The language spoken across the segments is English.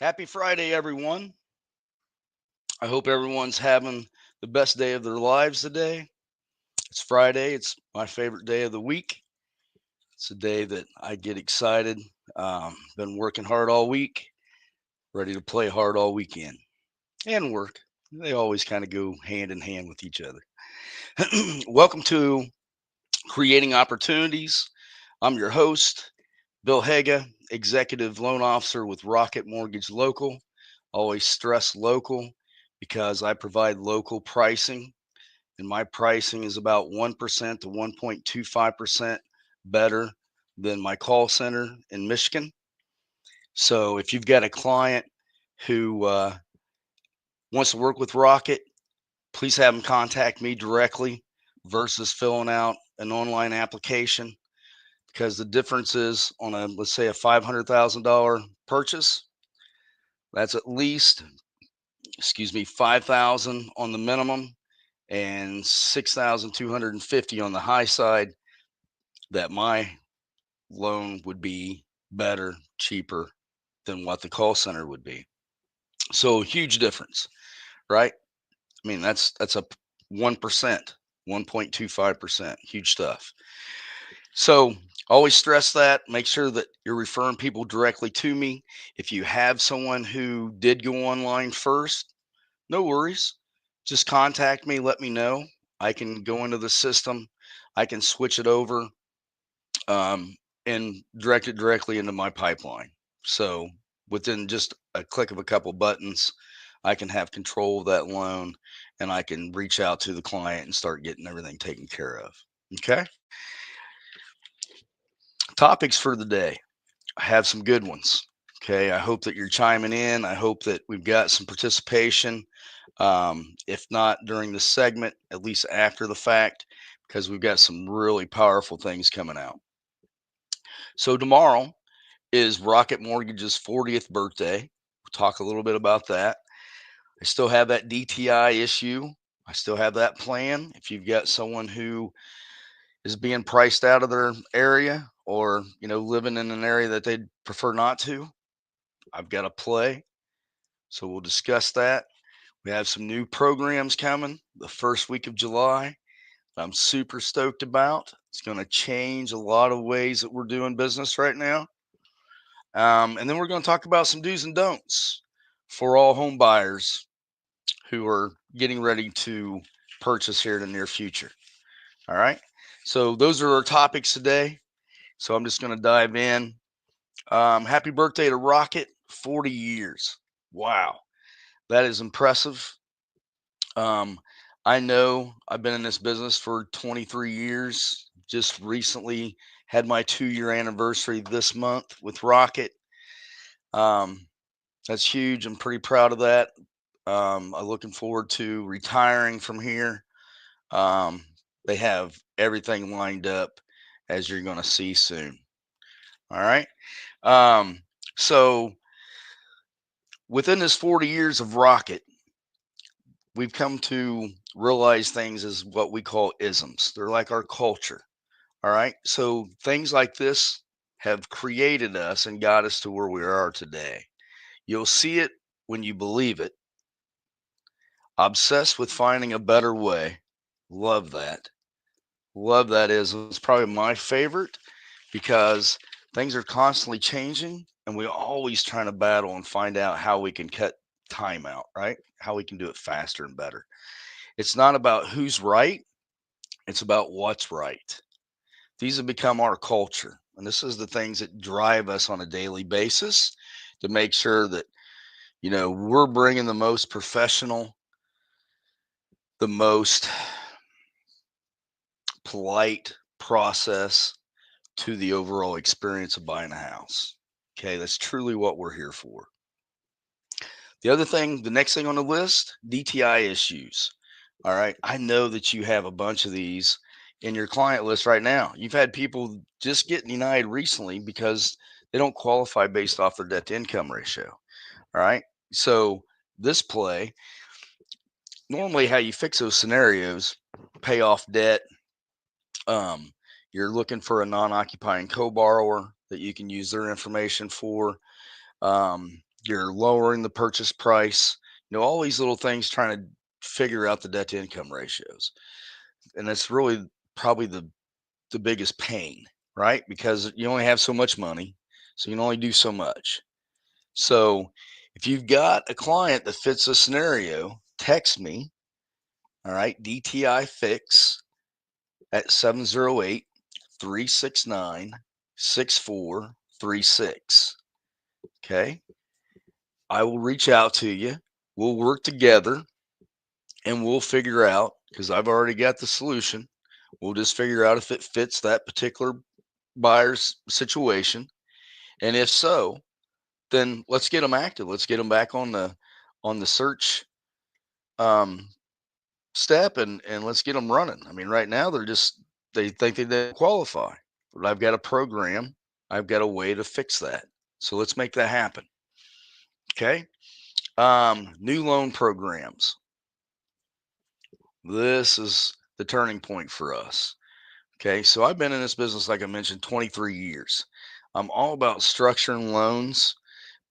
Happy Friday, everyone. I hope everyone's having the best day of their lives today. It's Friday. It's my favorite day of the week. It's a day that I get excited. Been working hard all week, ready to play hard all weekend and work. They always kind of go hand in hand with each other. Welcome to Creating Opportunities. I'm your host, Bill Haga, Executive Loan Officer with Rocket Mortgage Local. Always stress local because I provide local pricing, and my pricing is about 1% to 1.25% better than my call center in Michigan. So if you've got a client who wants to work with Rocket, please have them contact me directly versus filling out an online application, because the difference is on a, let's say, a $500,000 purchase, that's at least, 5,000 on the minimum and 6,250 on the high side, that my loan would be better, cheaper than what the call center would be. So huge difference, right? I mean, that's a 1%, 1.25%, huge stuff. So always stress that. Make sure that you're referring people directly to me. If you have someone who did go online first, no worries. Just contact me, let me know. I can go into the system, I can switch it over, um, and direct it directly into my pipeline. So within just a click of a couple buttons, I can have control of that loan, and I can reach out to the client and start getting everything taken care of. Okay. Topics for the day. I have some good ones. Okay. I hope that you're chiming in. I hope that we've got some participation. If not during the segment, at least after the fact, because we've got some really powerful things coming out. So, tomorrow is Rocket Mortgage's 40th birthday. We'll talk a little bit about that. I still have that DTI issue. I still have that plan. If you've got someone who is being priced out of their area, or, living in an area that they'd prefer not to, I've got a play. So we'll discuss that. We have some new programs coming the first week of July that I'm super stoked about. It's going to change a lot of ways that we're doing business right now. And then we're going to talk about some do's and don'ts for all home buyers who are getting ready to purchase here in the near future. All right. So those are our topics today. So I'm just going to dive in. Happy birthday to Rocket, 40 years. Wow. That is impressive. Um, I know I've been in this business for 23 years. Just recently had my 2-year anniversary this month with Rocket. Um, that's huge. I'm pretty proud of that. I'm looking forward to retiring from here. Um, they have everything lined up, as you're going to see soon. All right. Um, so within this 40 years of Rocket, we've come to realize things as what we call isms. They're like our culture. All right. So things like this have created us and got us to where we are today. You'll see it when you believe it. Obsessed with finding a better way. Love that. Love that ism. It's probably my favorite because things are constantly changing, and we're always trying to battle and find out how we can cut time out, right? How we can do it faster and better. It's not about who's right, it's about what's right. These have become our culture. And this is the things that drive us on a daily basis to make sure that, we're bringing the most professional, the most polite process to the overall experience of buying a house. Okay, that's truly what we're here for. The other thing, the next thing on the list, DTI issues. All right, I know that you have a bunch of these in your client list right now. You've had people just get denied recently because they don't qualify based off their debt to income ratio. All right, so this play, normally how you fix those scenarios, pay off debt. Um, you're looking for a non-occupying co-borrower that you can use their information for. You're lowering the purchase price. All these little things trying to figure out the debt to income ratios. And that's really probably the biggest pain, right? Because you only have so much money, so you can only do so much. So if you've got a client that fits a scenario, text me, all right, DTI Fix at 708 369 6436. Okay. I will reach out to you. We'll work together and we'll figure out, because I've already got the solution. We'll just figure out if it fits that particular buyer's situation. And if so, then let's get them active. Let's get them back on the search um, step, and let's get them running. I mean, right now they think they don't qualify, but I've got a program. I've got a way to fix that. So let's make that happen. Okay. New loan programs. This is the turning point for us. Okay. So I've been in this business, like I mentioned, 23 years. I'm all about structuring loans,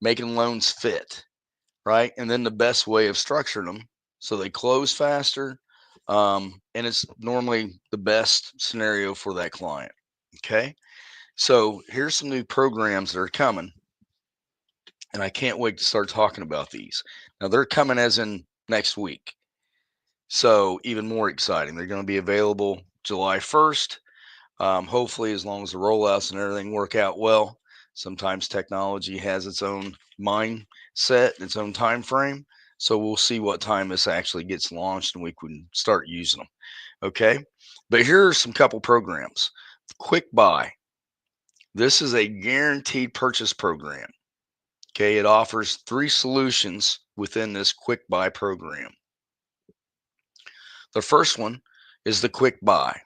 making loans fit, right? And then the best way of structuring them so they close faster. And it's normally the best scenario for that client. Okay. So here's some new programs that are coming, and I can't wait to start talking about these. Now, they're coming as in next week. So even more exciting. They're going to be available July 1st. Hopefully, as long as the rollouts and everything work out well. Sometimes technology has its own mindset, its own time frame. So we'll see what time this actually gets launched and we can start using them. Okay. But here are some couple programs. Quick Buy. This is a guaranteed purchase program. Okay. It offers 3 solutions within this Quick Buy program. The first one is the Quick Buy.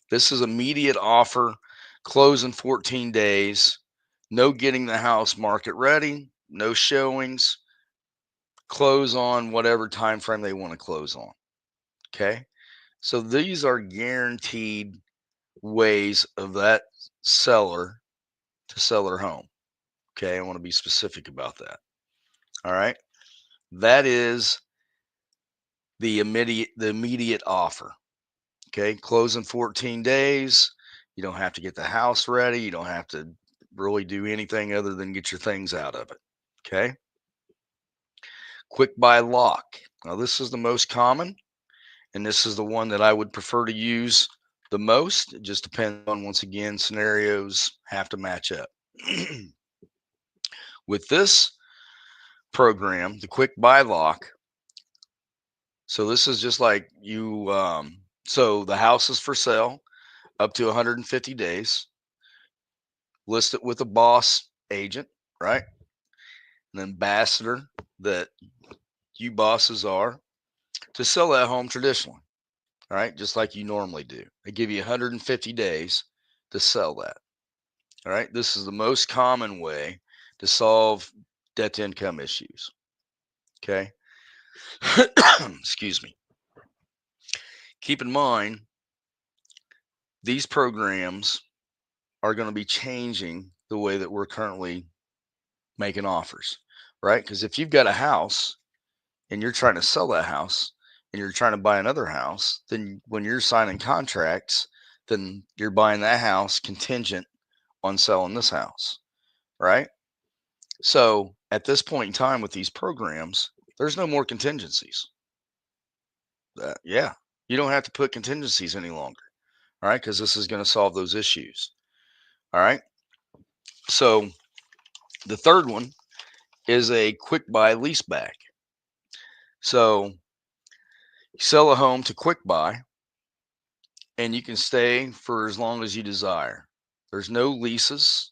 This is immediate offer, close in 14 days, no getting the house market ready, no showings, close on whatever time frame they want to close on. Okay. So these are guaranteed ways of that seller to sell their home. Okay. I want to be specific about that. All right. That is the immediate offer. Okay. Close in 14 days. You don't have to get the house ready. You don't have to really do anything other than get your things out of it. Okay. Quick Buy Lock. Now, this is the most common, and this is the one that I would prefer to use the most. It just depends on, once again, scenarios have to match up. With this program, the Quick Buy Lock, so this is just like you, so the house is for sale up to 150 days, list it with a boss agent, right? An ambassador that you bosses are, to sell that home traditionally. All right, just like you normally do. They give you 150 days to sell that. All right, this is the most common way to solve debt to income issues. Okay. Excuse me. Keep in mind, these programs are going to be changing the way that we're currently making offers, right? Because if you've got a house and you're trying to sell that house and you're trying to buy another house, then when you're signing contracts, then you're buying that house contingent on selling this house, right? So at this point in time with these programs, there's no more contingencies. Yeah, you don't have to put contingencies any longer, all right? Because this is going to solve those issues, all right? So the third one is a Quick Buy lease back. So you sell a home to Quick Buy and you can stay for as long as you desire. There's no leases,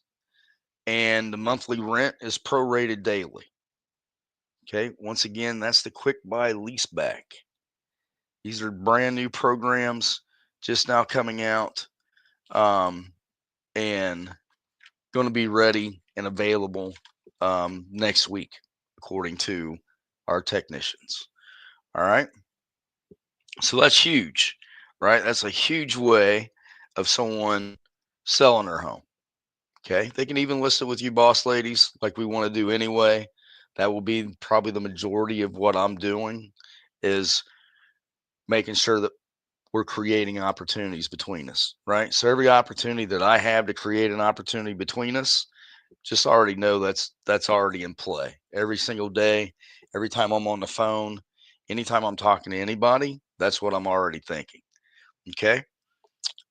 and the monthly rent is prorated daily. Okay, once again, that's the Quick Buy lease back. These are brand new programs just now coming out, and going to be ready and available next week, according to our technicians. All right. So that's huge, right? That's a huge way of someone selling their home. Okay. They can even list it with you, boss ladies, like we want to do anyway. That will be probably the majority of what I'm doing, is making sure that we're creating opportunities between us, right? So every opportunity that I have to create an opportunity between us, just already know that's already in play. Every single day, every time I'm on the phone, anytime I'm talking to anybody, that's what I'm already thinking. Okay?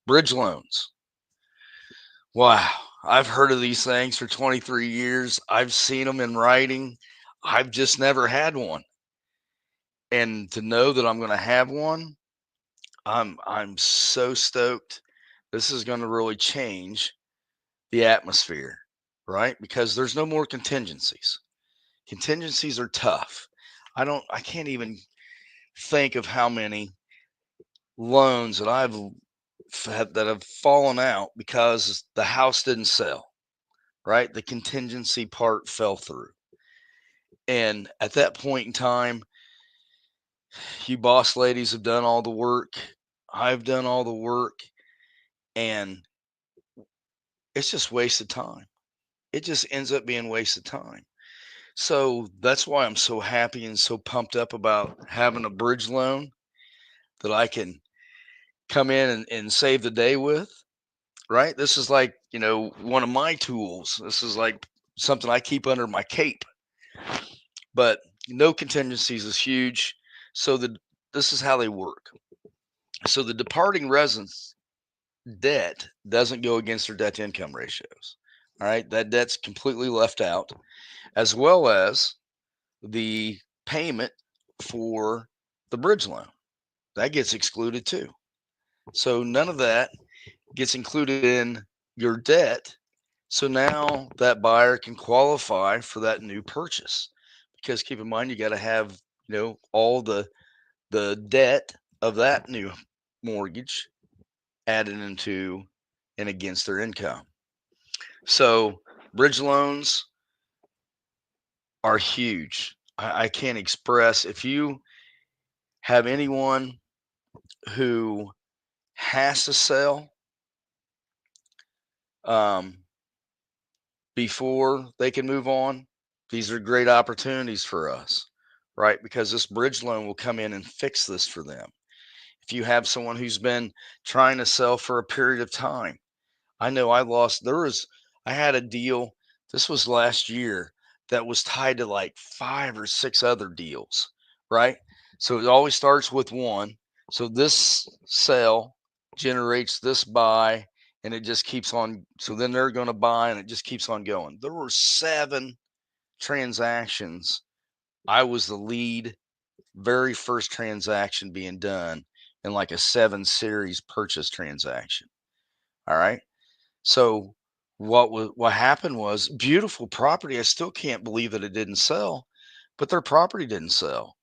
Bridge loans. Wow. I've heard of these things for 23 years. I've seen them in writing. I've just never had one. And to know that I'm going to have one, I'm so stoked. This is going to really change the atmosphere, right? Because there's no more contingencies. Contingencies are tough. I can't even think of how many loans that that have fallen out because the house didn't sell, right? The contingency part fell through. And at that point in time, you boss ladies have done all the work. I've done all the work, and it's just wasted time. It just ends up being wasted time. So that's why I'm so happy and so pumped up about having a bridge loan that I can come in and save the day with, right? This is like, one of my tools. This is like something I keep under my cape. But no contingencies is huge. So this is how they work. So the departing resident's debt doesn't go against their debt to income ratios. All right. That debt's completely left out, as well as the payment for the bridge loan. That gets excluded too. So none of that gets included in your debt. So now that buyer can qualify for that new purchase, because keep in mind, you got to have, all the debt of that new mortgage added into and against their income. So bridge loans are huge. I can't express, if you have anyone who has to sell um, before they can move on, these are great opportunities for us, right? Because this bridge loan will come in and fix this for them. If you have someone who's been trying to sell for a period of time, I know I had a deal, this was last year, that was tied to like 5 or 6 other deals, right? So it always starts with one. So this sale generates this buy, and it just keeps on. So then they're going to buy, and it just keeps on going. There were 7 transactions. I was the lead, very first transaction being done in like a 7 series purchase transaction. All right. So what happened was beautiful property. I still can't believe that it didn't sell, but their property didn't sell.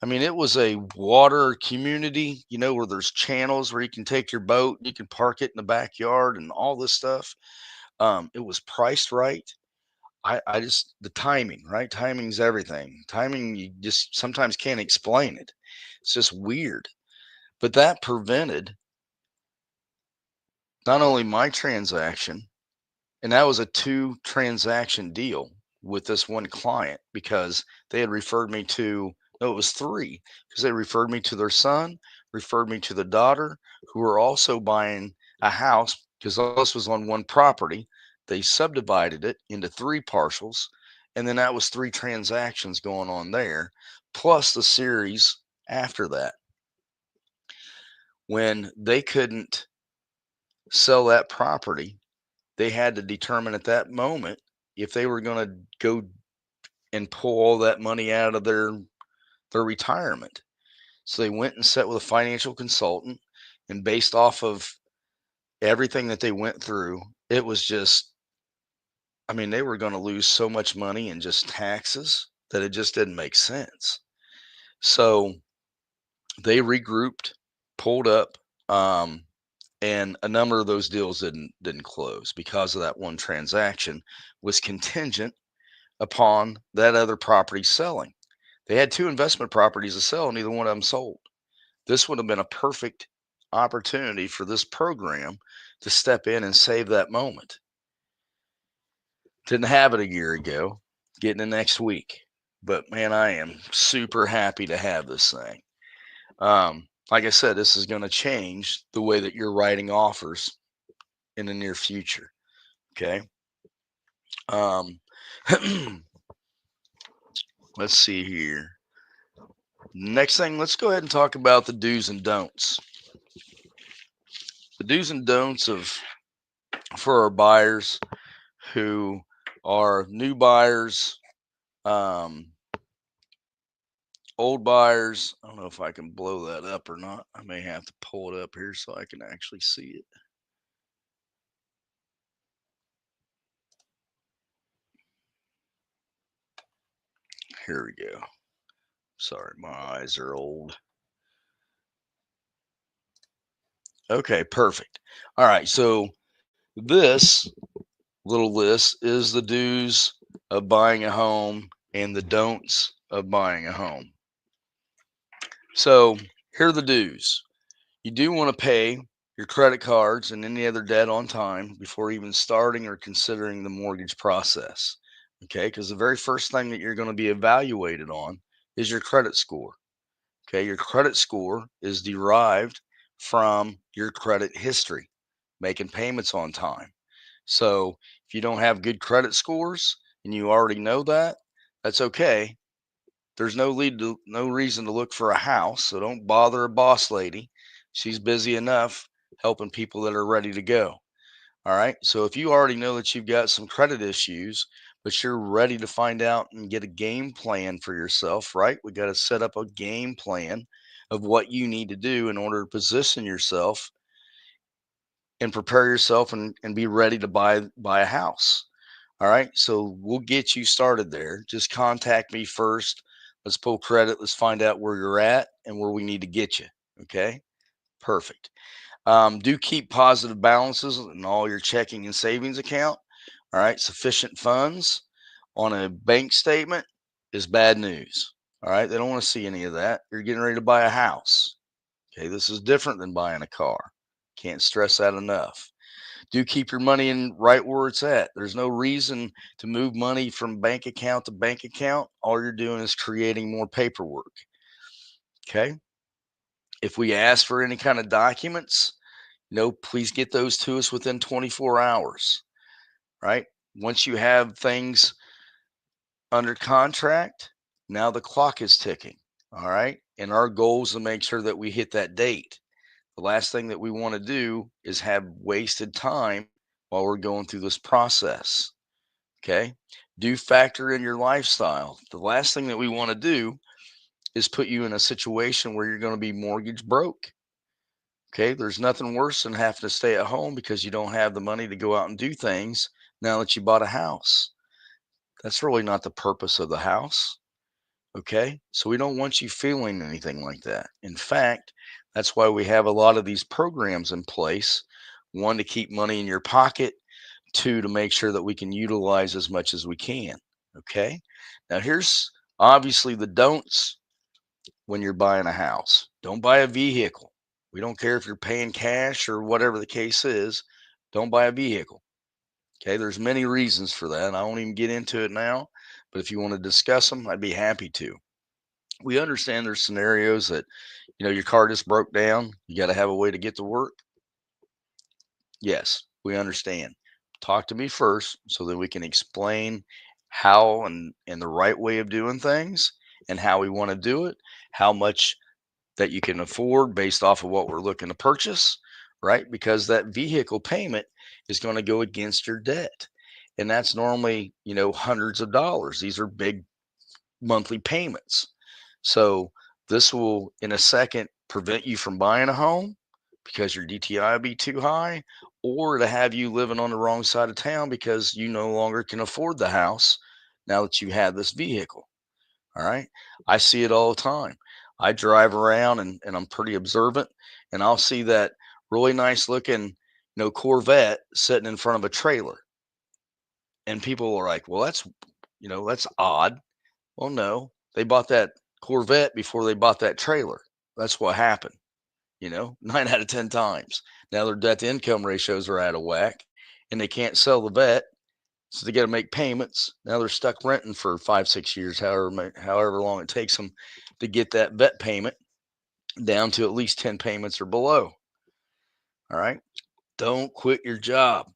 I mean, it was a water community, where there's channels where you can take your boat, you can park it in the backyard and all this stuff. It was priced right. I just, the timing, right? Timing's everything. Timing, you just sometimes can't explain it. It's just weird. But that prevented not only my transaction, and that was a 2 transaction deal with this one client, because they had referred me to, no, it was 3, because they referred me to their son, referred me to the daughter, who were also buying a house, because this was on one property. They subdivided it into 3 parcels. And then that was 3 transactions going on there, plus the series after that. When they couldn't sell that property, they had to determine at that moment if they were going to go and pull all that money out of their retirement. So they went and sat with a financial consultant, and based off of everything that they went through, it was just, I mean, they were going to lose so much money in just taxes that it just didn't make sense. So they regrouped, pulled up, um, and a number of those deals didn't close because of that one transaction was contingent upon that other property selling. They had 2 investment properties to sell, neither one of them sold. This would have been a perfect opportunity for this program to step in and save that moment. Didn't have it a year ago, getting it next week. but man, I am super happy to have this thing. Like I said, this is going to change the way that you're writing offers in the near future. Okay. Um, let's see here. Next thing, let's go ahead and talk about the do's and don'ts. The do's and don'ts of for our buyers who are new buyers, um, old buyers. I don't know if I can blow that up or not. I may have to pull it up here so I can actually see it. Here we go. Sorry, my eyes are old. Okay, perfect. All right, so this little list is the do's of buying a home and the don'ts of buying a home. So here are the do's. You do want to pay your credit cards and any other debt on time before even starting or considering the mortgage process. Okay, because the very first thing that you're going to be evaluated on is your credit score. Okay, your credit score is derived from your credit history, making payments on time. So if you don't have good credit scores and you already know that, that's okay. There's no reason to look for a house, so don't bother a boss lady. She's busy enough helping people that are ready to go. All right. So if you already know that you've got some credit issues, but you're ready to find out and get a game plan for yourself, right? We got to set up a game plan of what you need to do in order to position yourself and prepare yourself and be ready to buy a house. All right. So we'll get you started there. Just contact me first. Let's pull credit. Let's find out where you're at and where we need to get you. Okay. Perfect. Do keep positive balances in all your checking and savings account. All right. Sufficient funds on a bank statement is bad news. All right. They don't want to see any of that. You're getting ready to buy a house. Okay. This is different than buying a car. Can't stress that enough. Do keep your money in right where it's at. There's no reason to move money from bank account to bank account. All you're doing is creating more paperwork. Okay. If we ask for any kind of documents, please get those to us within 24 hours, right? Once you have things under contract, now the clock is ticking. All right. And our goal is to make sure that we hit that date. The last thing that we want to do is have wasted time while we're going through this process. Okay. Do factor in your lifestyle. The last thing that we want to do is put you in a situation where you're going to be mortgage broke. Okay. There's nothing worse than having to stay at home because you don't have the money to go out and do things now that you bought a house. That's really not the purpose of the house. Okay. So we don't want you feeling anything like that. In fact, that's why we have a lot of these programs in place. One, to keep money in your pocket. Two, to make sure that we can utilize as much as we can. Okay. Now, here's obviously the don'ts when you're buying a house. Don't buy a vehicle. We don't care if you're paying cash or whatever the case is. Don't buy a vehicle. Okay. There's many reasons for that. I won't even get into it now, but if you want to discuss them, I'd be happy to. We understand there's scenarios that, your car just broke down. You got to have a way to get to work. Yes, we understand. Talk to me first so that we can explain how and the right way of doing things and how we want to do it, how much that you can afford based off of what we're looking to purchase, right? Because that vehicle payment is going to go against your debt. And that's normally, hundreds of dollars. These are big monthly payments. So this will, in a second, prevent you from buying a home because your DTI will be too high, or to have you living on the wrong side of town because you no longer can afford the house now that you have this vehicle. All right. I see it all the time. I drive around and I'm pretty observant, and I'll see that really nice looking, Corvette sitting in front of a trailer. And people are like, well, that's odd. Well, no, they bought that Corvette before they bought that trailer. That's what happened, 9 out of 10 times. Now their debt to income ratios are out of whack and they can't sell the vet So they got to make payments. Now they're stuck renting for 5, 6 years, however long it takes them to get that vet payment down to at least 10 payments or below. All right. Don't quit your job.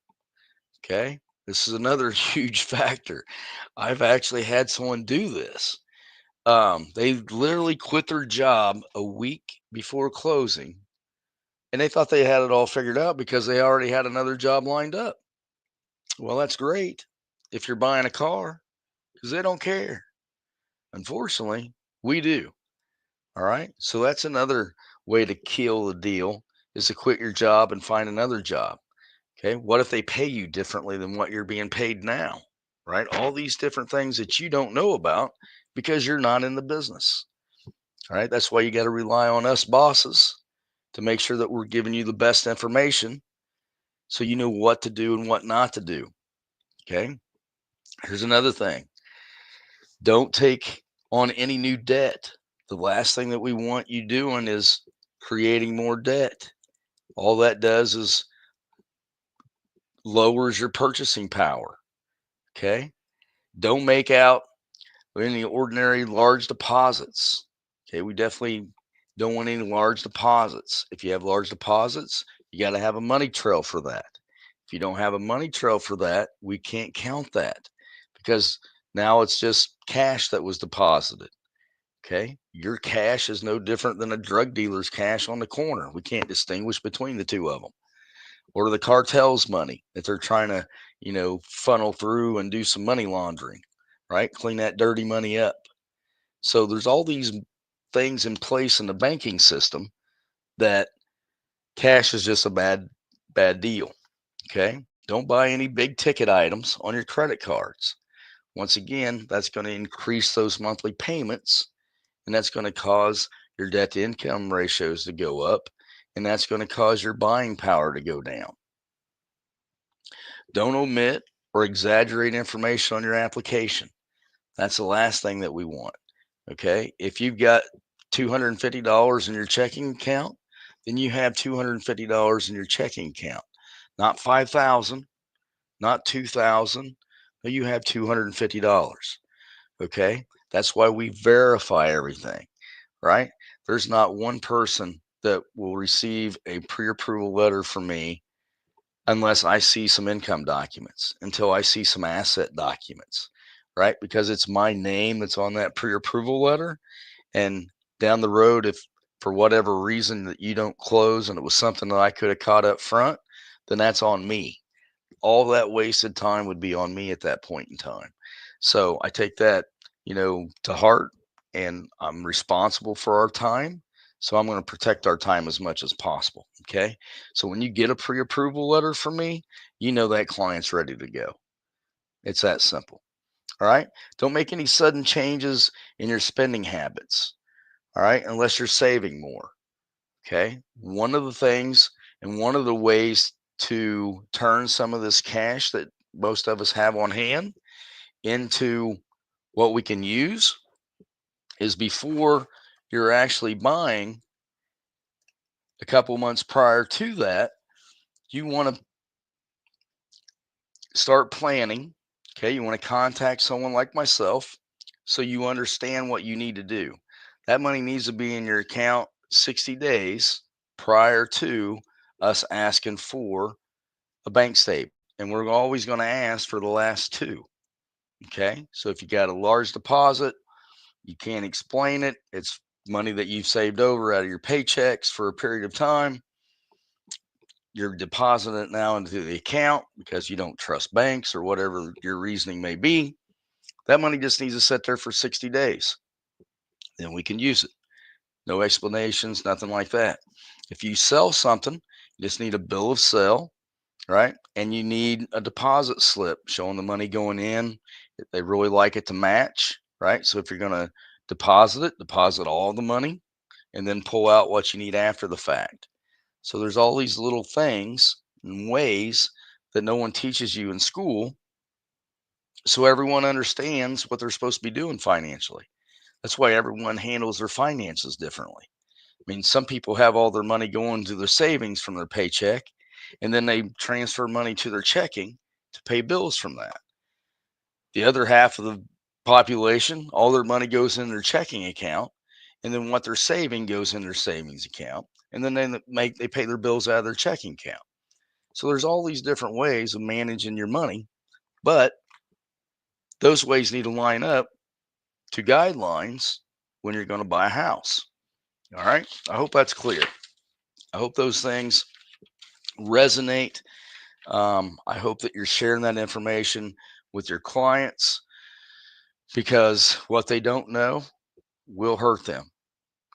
Okay. This is another huge factor. I've actually had someone do this. They literally quit their job a week before closing, and they thought they had it all figured out because they already had another job lined up. Well, that's great if you're buying a car because they don't care. Unfortunately, we do. All right. So that's another way to kill the deal is to quit your job and find another job. Okay. What if they pay you differently than what you're being paid now? Right. All these different things that you don't know about because you're not in the business. All right. That's why you got to rely on us bosses to make sure that we're giving you the best information so you know what to do and what not to do. Okay. Here's another thing. Don't take on any new debt. The last thing that we want you doing is creating more debt. All that does is lowers your purchasing power. Okay. Don't make out any ordinary large deposits. Okay. We definitely don't want any large deposits. If you have large deposits, you got to have a money trail for that. If you don't have a money trail for that, we can't count that because now it's just cash that was deposited. Okay. Your cash is no different than a drug dealer's cash on the corner. We can't distinguish between the two of them. Or the cartel's money that they're trying to, funnel through and do some money laundering, right? Clean that dirty money up. So there's all these things in place in the banking system that cash is just a bad deal. Okay. Don't buy any big ticket items on your credit cards. Once again, that's going to increase those monthly payments, and that's going to cause your debt to income ratios to go up, and that's going to cause your buying power to go down. Don't omit or exaggerate information on your application. That's the last thing that we want. Okay. If you've got $250 in your checking account, then you have $250 in your checking account, not 5,000, not 2,000. No, you have $250. Okay. That's why we verify everything, right? There's not one person that will receive a pre-approval letter from me unless I see some income documents, until I see some asset documents, right? Because it's my name that's on that pre-approval letter. And down the road, if for whatever reason that you don't close and it was something that I could have caught up front, then that's on me. All that wasted time would be on me at that point in time. So I take that, to heart, and I'm responsible for our time. So I'm going to protect our time as much as possible. Okay. So when you get a pre approval letter from me, you know that client's ready to go. It's that simple. All right. Don't make any sudden changes in your spending habits. All right. Unless you're saving more. Okay. One of the things and one of the ways to turn some of this cash that most of us have on hand into what we can use is before you're actually buying, a couple months prior to that, you want to start planning. Okay. You want to contact someone like myself so you understand what you need to do. That money needs to be in your account 60 days prior to us asking for a bank statement. And we're always going to ask for the last two. Okay. So if you got a large deposit, you can't explain it. It's money that you've saved over out of your paychecks for a period of time. You're depositing it now into the account because you don't trust banks or whatever your reasoning may be. That money just needs to sit there for 60 days. Then we can use it. No explanations, nothing like that. If you sell something, you just need a bill of sale, right? And you need a deposit slip showing the money going in. They really like it to match, right? So if you're going to deposit it, deposit all the money and then pull out what you need after the fact. So there's all these little things and ways that no one teaches you in school, so everyone understands what they're supposed to be doing financially. That's why everyone handles their finances differently. I mean, some people have all their money going to their savings from their paycheck, and then they transfer money to their checking to pay bills from that. The other half of the population, all their money goes in their checking account, and then what they're saving goes in their savings account, and then they pay their bills out of their checking account. So there's all these different ways of managing your money, but those ways need to line up to guidelines when you're going to buy a house. All right. I hope that's clear. I hope those things resonate. I hope that you're sharing that information with your clients, because what they don't know will hurt them.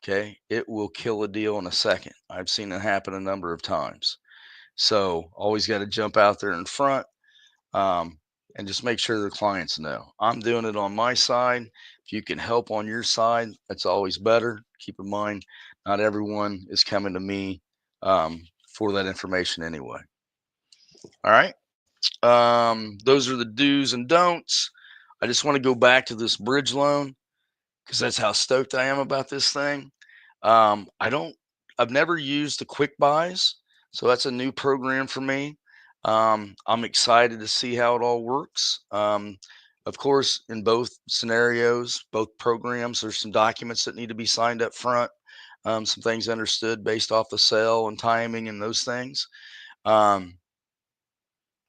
Okay. It will kill a deal in a second. I've seen it happen a number of times. So always got to jump out there in front, um, and just make sure the clients know. I'm doing it on my side. If you can help on your side, that's always better. Keep in mind, not everyone is coming to me for that information anyway. All right. Those are the do's and don'ts. I just want to go back to this bridge loan because that's how stoked I am about this thing. I don't, I've never used the quick buys, so that's a new program for me. I'm excited to see how it all works. Of course, in both scenarios, both programs, there's some documents that need to be signed up front, some things understood based off the sale and timing and those things. Um,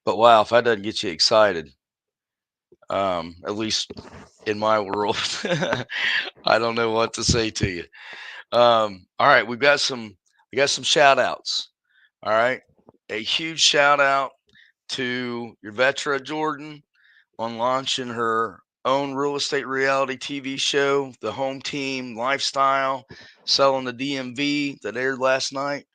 but wow, if that doesn't get you excited, at least in my world, I don't know what to say to you. All right, we got some shout outs. All right. A huge shout out to Yvetra Jordan on launching her own real estate reality TV show, The Home Team Lifestyle, selling the DMV that aired last night.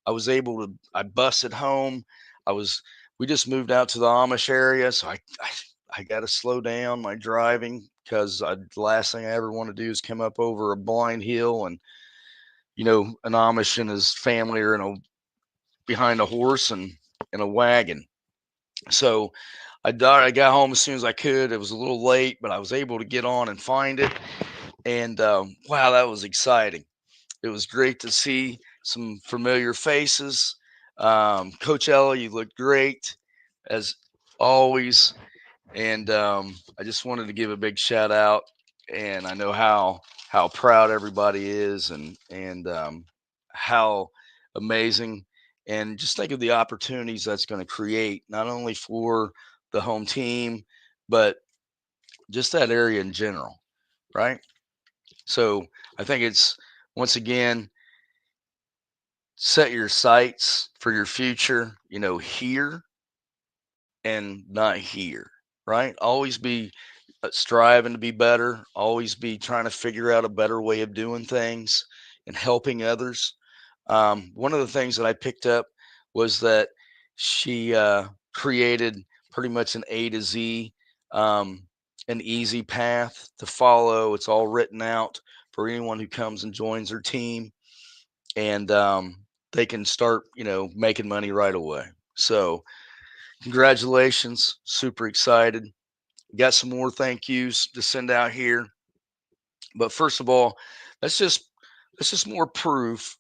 I busted home. I was, we just moved out to the Amish area, so I got to slow down my driving because the last thing I ever want to do is come up over a blind hill and, an Amish and his family are behind a horse and in a wagon. So I got home as soon as I could. It was a little late, but I was able to get on and find it. And wow, that was exciting. It was great to see some familiar faces. Coach Ella, you looked great as always. And I just wanted to give a big shout out. And I know how proud everybody is, and how amazing. And just think of the opportunities that's going to create not only for the home team, but just that area in general, right? So I think it's, once again, set your sights for your future, here and not here, right? Always be striving to be better, always be trying to figure out a better way of doing things and helping others. One of the things that I picked up was that she created pretty much an A to Z, um, an easy path to follow. It's all written out for anyone who comes and joins her team, and they can start, making money right away. So, congratulations! Super excited. Got some more thank yous to send out here, but first of all, that's just that's just more proof,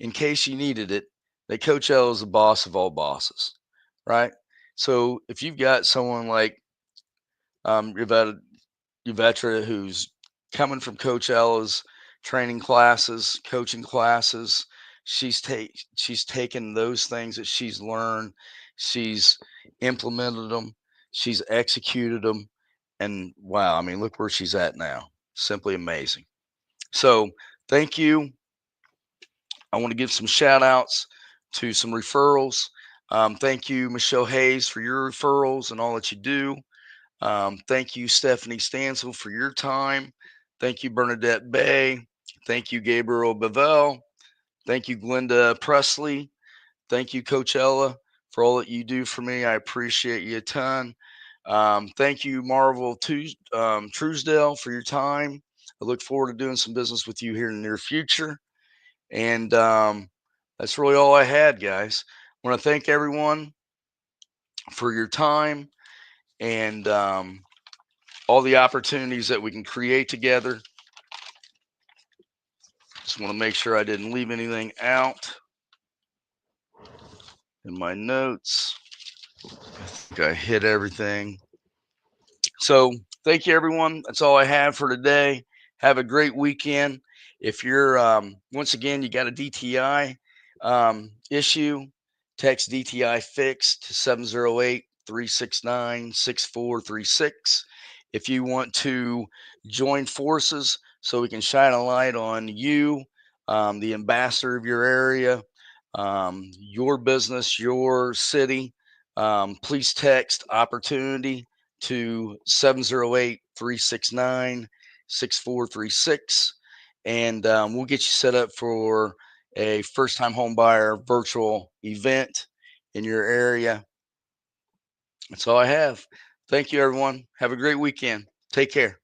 in case you needed it, that Coach L is the boss of all bosses, right? So if you've got someone like Yvetra, who's coming from Coach Ella's training classes, coaching classes, she's taken those things that she's learned, she's implemented them, she's executed them, and wow, I mean, look where she's at now. Simply amazing. So thank you. I want to give some shout outs to some referrals. Thank you, Michelle Hayes, for your referrals and all that you do. Thank you, Stephanie Stansel, for your time. Thank you, Bernadette Bay. Thank you, Gabriel Bevel. Thank you, Glenda Presley. Thank you, Coach Ella, for all that you do for me. I appreciate you a ton. Thank you, Marvel Truesdale, for your time. I look forward to doing some business with you here in the near future. And that's really all I had, guys. I want to thank everyone for your time and all the opportunities that we can create together. Just want to make sure I didn't leave anything out in my notes. I think I hit everything. So thank you, everyone. That's all I have for today. Have a great weekend. If you're, once again, you got a DTI issue, text DTI fix to 708-369-6436. If you want to join forces so we can shine a light on you, the ambassador of your area, your business, your city, please text opportunity to 708-369-6436, and we'll get you set up for a first time home buyer virtual event in your area. That's all I have. Thank you, everyone. Have a great weekend. Take care.